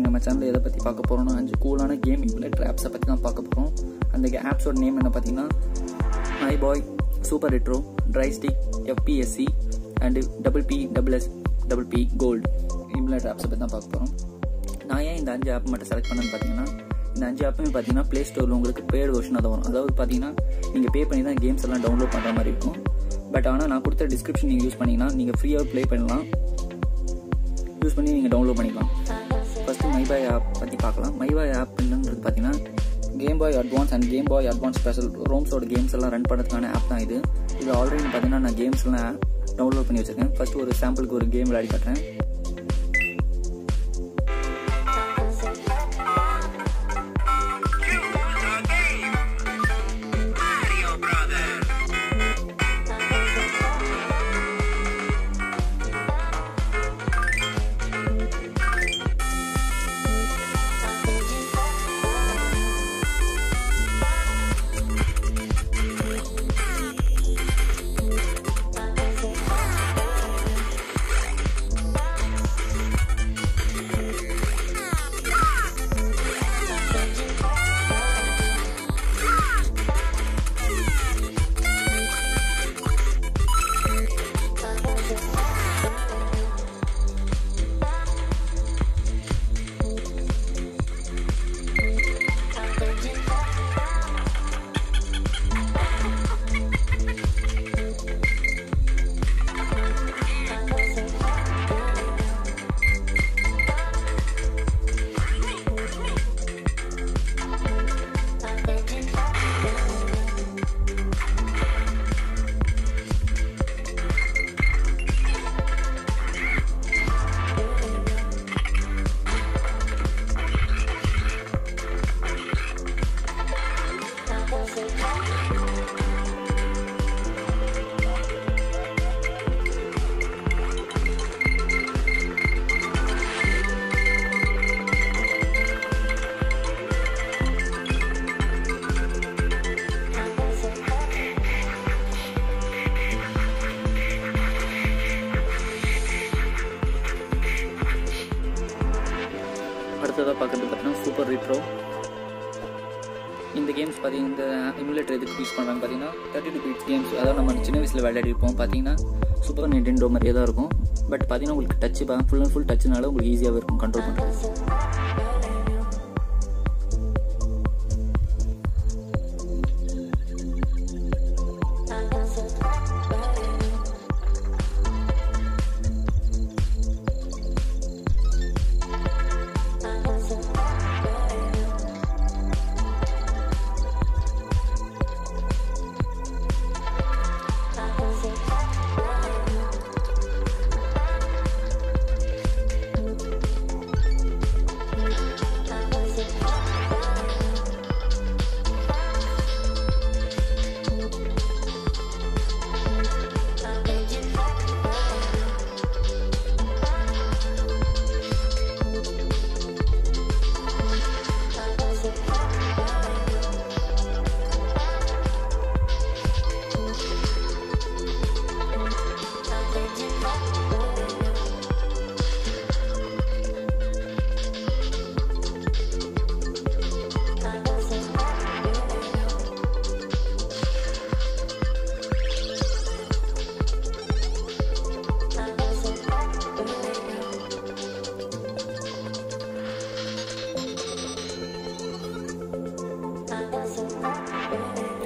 நம்ம சேனலில் எதை பற்றி பார்க்க போகிறோம்னா 5 கூலான கேம் எமுலேட்டர் ஆப்ஸை பற்றி தான் பார்க்க போகிறோம். அந்த ஆப்ஸோட நேம் என்ன பார்த்தீங்கன்னா My Boy, super retro, drastic, FPSC and PPSSP gold emulator ஆப்ஸை பற்றி தான் பார்க்க போகிறோம். நான் ஏன் இந்த 5 ஆப் மட்டும் செலக்ட் பண்ணேன்னு பார்த்தீங்கன்னா, இந்த 5 ஆப்புமே பார்த்தீங்கன்னா ப்ளே ஸ்டோரில் உங்களுக்கு பெய்டு வெர்ஷனாக தான் வரும். அதாவது பார்த்தீங்கன்னா நீங்கள் பே பண்ணி தான் கேம்ஸ் எல்லாம் டவுன்லோட் பண்ணுற மாதிரி இருக்கும். பட் ஆனால் நான் கொடுத்த டிஸ்கிரிப்ஷன் நீங்கள் யூஸ் பண்ணிங்கன்னா நீங்கள் ஃப்ரீயாக ப்ளே பண்ணலாம், யூஸ் பண்ணி நீங்கள் டவுன்லோட் பண்ணிக்கலாம். ஃபஸ்ட்டு மைபாய் ஆப் பற்றி பார்க்கலாம். மைபாய் ஆப் என்னன்றது பார்த்தீங்கன்னா game boy advance and game boy advance special ரோம்ஸோட கேம்ஸ் எல்லாம் ரன் பண்ணுறதுக்கான ஆப் தான் இது. இது ஆல்ரெடி பார்த்தீங்கன்னா நான் கேம்ஸ்லாம் டவுன்லோட் பண்ணி வச்சுருக்கேன். ஃபஸ்ட்டு ஒரு சாம்பிளுக்கு ஒரு கேம் விளையாடி காட்டுறேன். அடுத்ததாக பார்க்குறது பார்த்தீங்கன்னா சூப்பர் ரெட்ரோ. இந்த கேம்ஸ் பார்த்தீங்கன்னா இந்த எமுலேட்டர் எதுக்கு யூஸ் பண்ணுறாங்க பார்த்தீங்கன்னா 32 bits கேம்ஸ். அதாவது நம்ம சின்ன வயசில் விளையாடி இருப்போம். பார்த்தீங்கன்னா சூப்பர் நிண்டெண்டோ மாதிரியே தான் இருக்கும். பட் பார்த்தீங்கன்னா உங்களுக்கு டச்சு ஃபுல் அண்ட் ஃபுல் டச்சுனால உங்களுக்கு ஈஸியாகவே இருக்கும் கண்ட்ரோல் பண்ணுறது.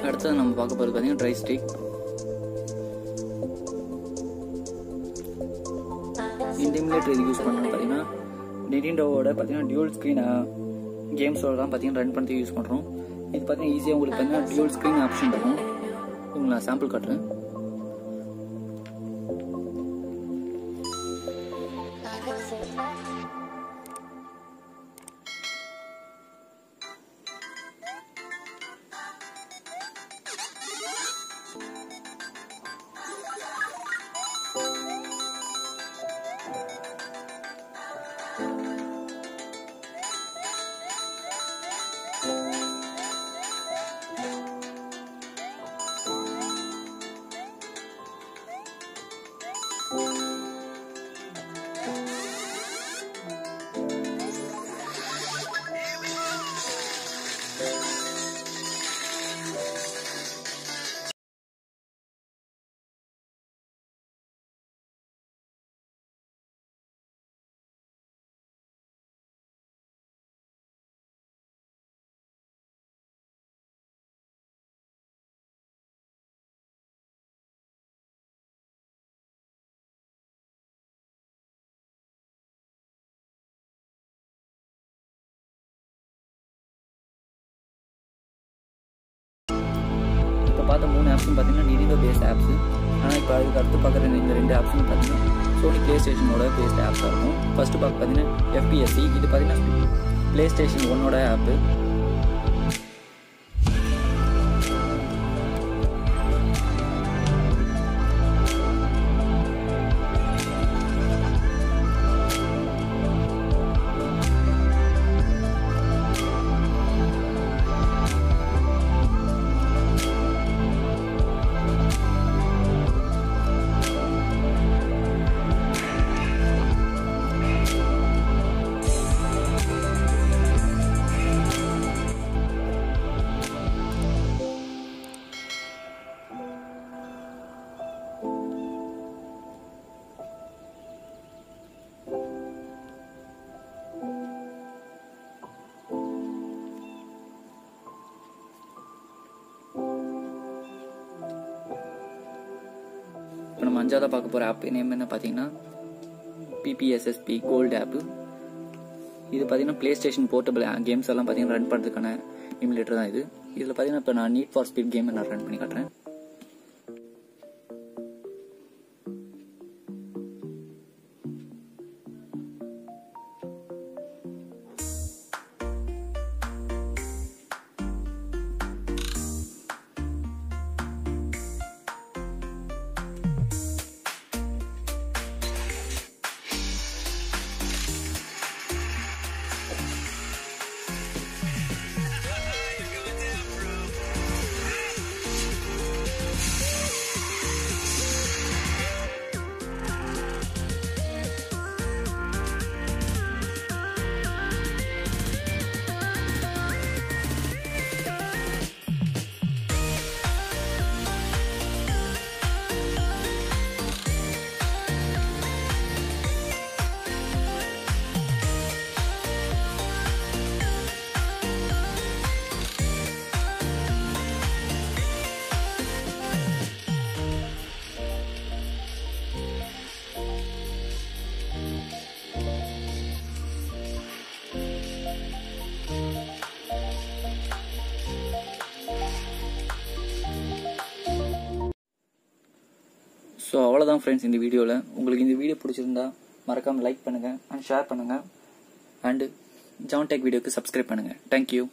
அடுத்தது நம்ம பார்க்க போகிறது பார்த்தீங்கன்னா ட்ரைஸ்டிக். இந்த எமுலேட்டர் இது யூஸ் பண்ணணும் பார்த்தீங்கன்னா நிண்டெண்டோவோட பார்த்தீங்கன்னா டியூல் ஸ்க்ரீன் கேம்ஸோட தான் பார்த்தீங்கன்னா ரன் பண்ணி யூஸ் பண்ணுறோம். இது பார்த்தீங்கன்னா ஈஸியாக உங்களுக்கு பார்த்தீங்கன்னா டியூல் ஸ்க்ரீன் ஆப்ஷன் இருக்கும். உங்களுக்கு நான் சாம்பிள் காட்டுறேன். இப்போ பார்த்த 3 ஆப்ஸும் பார்த்தீங்கன்னா நிடிண்டோ பேஸ்ட் ஆப்ஸ். ஆனால் இப்போ அதுக்கு அடுத்து பார்க்குற இந்த 2 ஆப்ஸும் பார்த்தீங்கன்னா சோனி ப்ளே ஸ்டேஷனோட பேஸ்ட் ஆப்ஸாக இருக்கும். ஃபர்ஸ்ட் பார்க்க பார்த்தீங்கன்னா FPSC. இது பார்த்தீங்கன்னா ப்ளே ஸ்டேஷன் 1ஓட ஆப்பு. இப்போ நம்ம 5ஆவதாக பார்க்க போகிற ஆப் நேம் என்ன பார்த்தீங்கன்னா PPSSP கோல்டு ஆப்பு. இது பார்த்தீங்கன்னா ப்ளே ஸ்டேஷன் போர்ட்டபிள் கேம்ஸ் எல்லாம் பார்த்தீங்கன்னா ரன் பண்ணுறதுக்கான எமுலேட்டர் தான் இது. இதில் பார்த்தீங்கன்னா இப்போ நான் நீட் ஃபார் ஸ்பீட் கேம் நான் ரன் பண்ணி காட்டுறேன். ஸோ அவ்வளோதான் ஃப்ரெண்ட்ஸ் இந்த வீடியோவில். உங்களுக்கு இந்த வீடியோ பிடிச்சிருந்தா மறக்காமல் லைக் பண்ணுங்கள் அண்ட் ஷேர் பண்ணுங்கள் அண்டு ஜான் டெக் வீடியோக்கு சப்ஸ்கிரைப் பண்ணுங்கள். தேங்க்யூ.